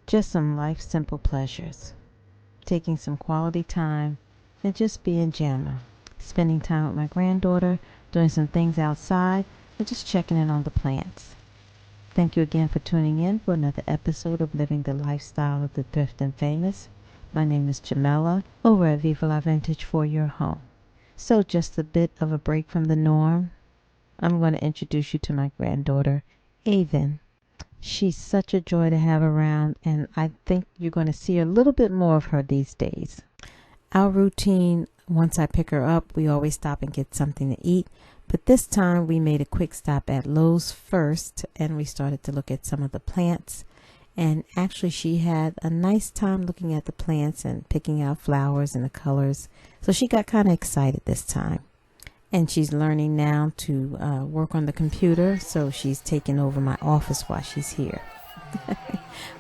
Just some life simple pleasures. Taking some quality time and just being Jamma. Spending time with my granddaughter, doing some things outside, and just checking in on the plants. Thank you again for tuning in for another episode of Living the Lifestyle of the Thrift and Famous. My name is Jamela over at Viva La Vintage for your home. So just a bit of a break from the norm. I'm going to introduce you to my granddaughter, Avon. She's such a joy to have around, and I think you're going to see a little bit more of her these days. Our routine, once I pick her up, we always stop and get something to eat. But this time we made a quick stop at Lowe's first, and we started to look at some of the plants. And actually she had a nice time looking at the plants and picking out flowers and the colors. So she got kind of excited this time. And she's learning now to work on the computer, so she's taking over my office while she's here.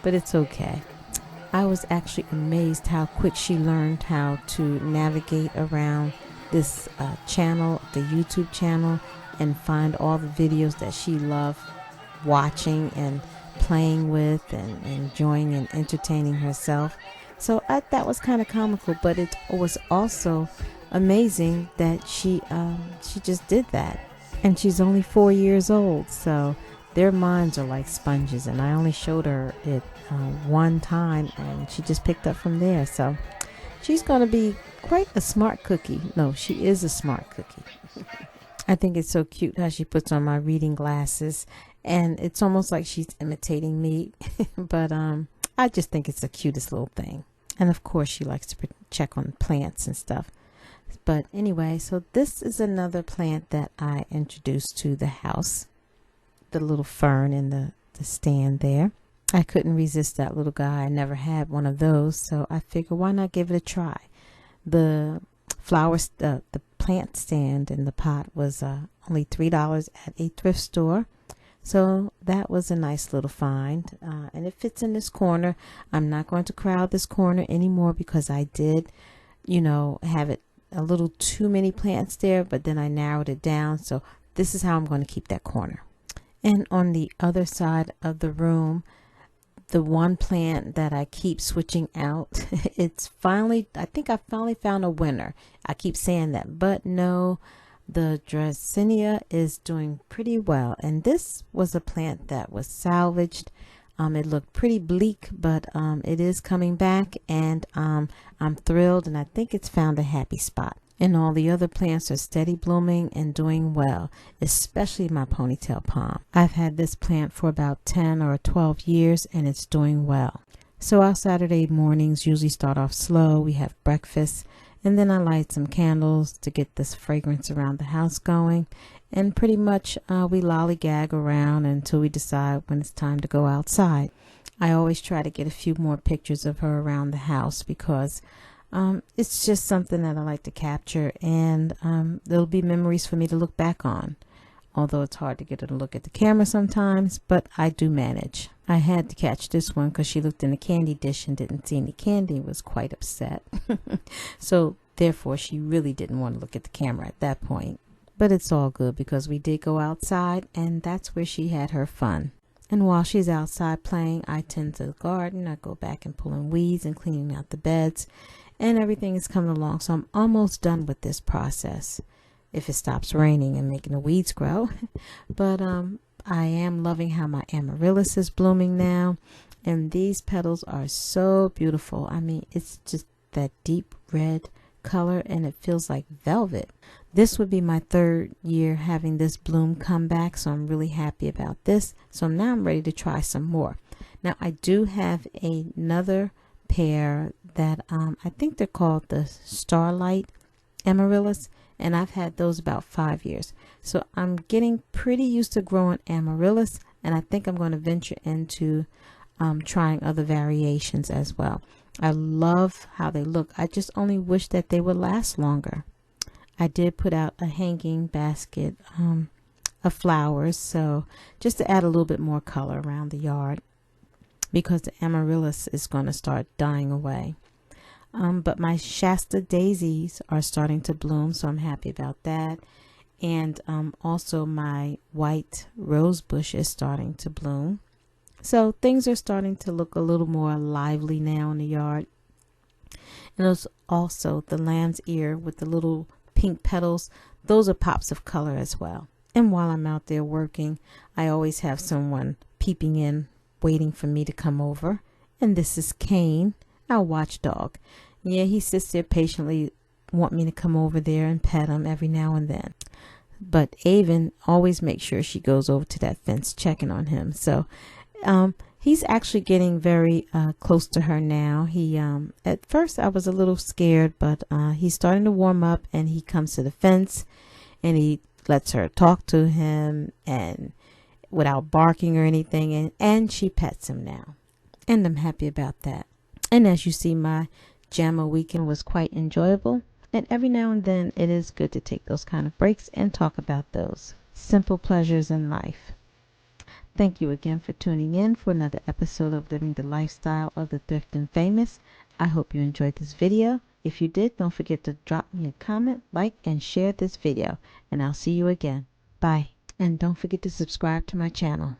But it's okay. I was actually amazed how quick she learned how to navigate around this channel, the YouTube channel, and find all the videos that she loved watching and playing with and enjoying and entertaining herself. So that was kind of comical, but it was also amazing that she just did that. And she's only 4 years old, so their minds are like sponges, and I only showed her it one time and she just picked up from there. So she's going to be quite a smart cookie. No, she is a smart cookie. I think it's so cute how she puts on my reading glasses, and it's almost like she's imitating me. But I just think it's the cutest little thing. And of course she likes to check on plants and stuff. But anyway, so this is another plant that I introduced to the house. The little fern in the stand there. I couldn't resist that little guy. I never had one of those, so I figured why not give it a try. The flowers, the plant stand in the pot was only $3 at a thrift store. So that was a nice little find, and it fits in this corner. I'm not going to crowd this corner anymore because I did, have it a little too many plants there, but then I narrowed it down. So this is how I'm going to keep that corner. And on the other side of the room, the one plant that I keep switching out, I think I finally found a winner. I keep saying that, but no, the Dracaena is doing pretty well. And this was a plant that was salvaged. It looked pretty bleak, but it is coming back, and I'm thrilled, and I think it's found a happy spot. And all the other plants are steady blooming and doing well, especially my ponytail palm. I've had this plant for about 10 or 12 years, and it's doing well. So our Saturday mornings usually start off slow. We have breakfast, and then I light some candles to get this fragrance around the house going. And pretty much we lollygag around until we decide when it's time to go outside. I always try to get a few more pictures of her around the house because it's just something that I like to capture, and there'll be memories for me to look back on. Although it's hard to get her to look at the camera sometimes, but I do manage. I had to catch this one because she looked in the candy dish and didn't see any candy and was quite upset. So therefore she really didn't want to look at the camera at that point. But it's all good because we did go outside, and that's where she had her fun. And while she's outside playing, I tend to the garden. I go back and pulling weeds and cleaning out the beds, and everything is coming along. So I'm almost done with this process, if it stops raining and making the weeds grow. But I am loving how my amaryllis is blooming now, and these petals are so beautiful. I mean, it's just that deep red color, and it feels like velvet. This would be my 3rd year having this bloom come back, so I'm really happy about this. So now I'm ready to try some more. Now I do have another pair that I think they're called the Starlight Amaryllis, and I've had those about 5 years. So I'm getting pretty used to growing amaryllis, and I think I'm going to venture into trying other variations as well. I love how they look. I just only wish that they would last longer. I did put out a hanging basket of flowers, so just to add a little bit more color around the yard, because the amaryllis is going to start dying away. But my Shasta daisies are starting to bloom, so I'm happy about that. And also my white rose bush is starting to bloom. So things are starting to look a little more lively now in the yard. And there's also the lamb's ear with the little pink petals. Those are pops of color as well. And while I'm out there working, I always have someone peeping in, waiting for me to come over. And this is Kane, our watchdog. Yeah, he sits there patiently, want me to come over there and pet him every now and then. But Avon always makes sure she goes over to that fence checking on him. So he's actually getting very close to her now. He at first I was a little scared, but he's starting to warm up, and he comes to the fence and he lets her talk to him and without barking or anything, and she pets him now, and I'm happy about that. And as you see, my JAMA weekend was quite enjoyable, and every now and then it is good to take those kind of breaks and talk about those simple pleasures in life. Thank you again for tuning in for another episode of Living the Lifestyle of the Thrift and Famous. I hope you enjoyed this video. If you did, don't forget to drop me a comment, like, and share this video. And I'll see you again. Bye. And don't forget to subscribe to my channel.